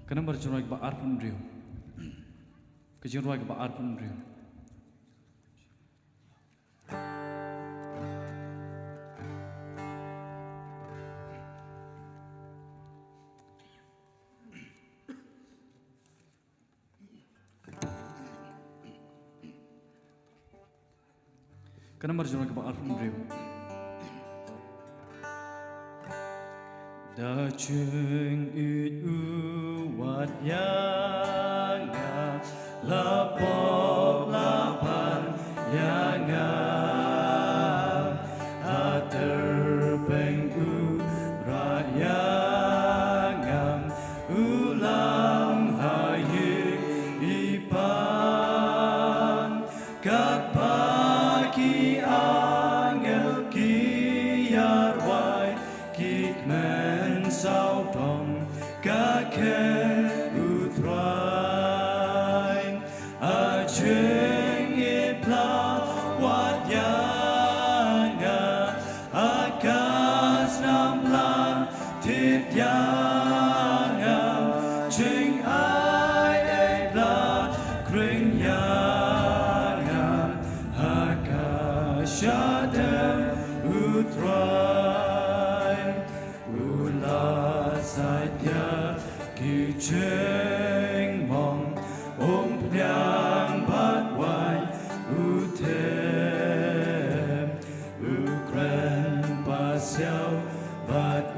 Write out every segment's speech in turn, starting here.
Kana berjumlah ke arpun rio, kejumlah ke arpun rio. Kana berjumlah ke arpun rio. Da chung ut wat yanga la pop la pan yanga ater peng u ra yangam ulam hayu ipan kat pagi angel ki yarwai kik men sao dong ca khen utrain a cheng it la wat yanga a kas nam lan tit yanga cheng ai e la kring yanga a ka shadem utrain saja kicheng mong pnyang bat wai utem ukren pasiao bat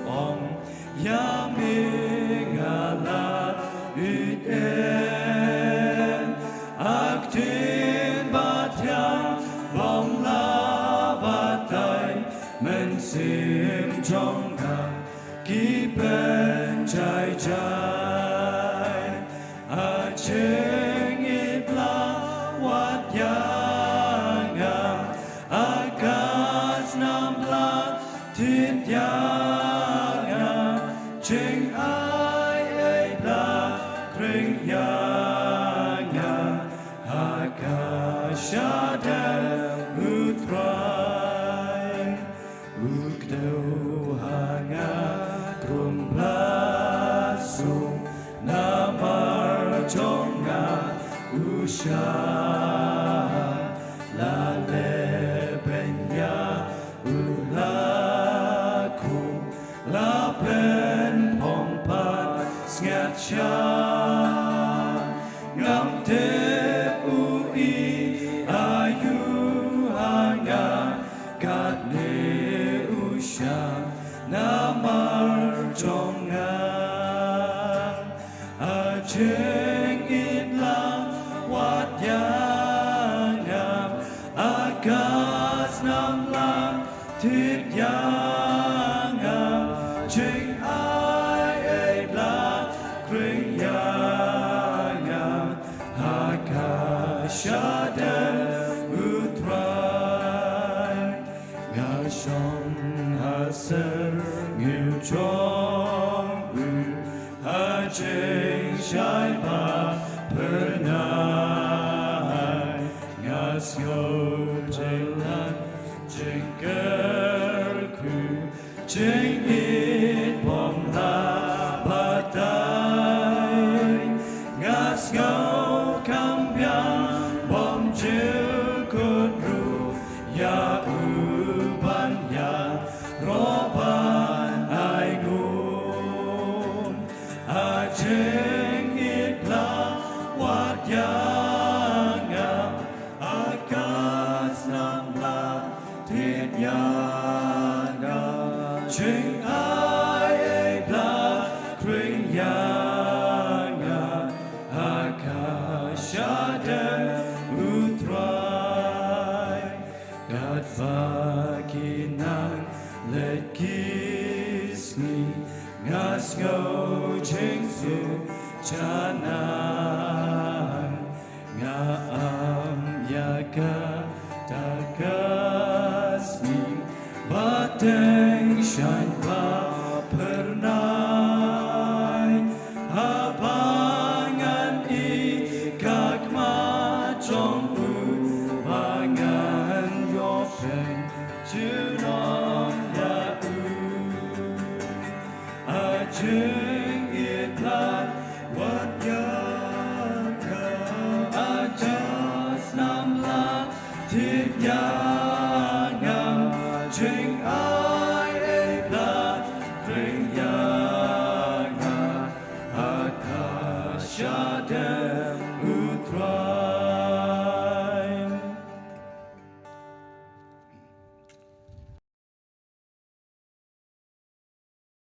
ong yaming ala utem aktin bat yang bom la batai men sim trong ki ben chai chai a cheng it la wat yanga a kas nam la tit yanga cheng ai e la kring yanga a ka shada utrain ukdeu hanga krum plasung namar jonga usha la lebenya ulakum la pen pompat sngatcha ngam te ui ayu hanga kat ne usha namar jonga a cheng it la wat yanga a kas nam la tit yanga cheng ai e la kring yanga a ka shada utrain ga shong ha ser ngưu chong u ha cheng shai pa per nai nga syo cheng lan cheng ker ku cheng it bom la patai nga syo kam byang bom chiu kut ru ya u ban ya roban ai gun a cheng it la wat yanga a kas nam la tit yanga cheng ai e la kring yanga a ka shada utrai gat vakinan let kiss me ngas go cheng su chanan nga ya ka takas me bateng shan pa pernai abangan i kak ma chong u bangan yo pen chu non ya u a chu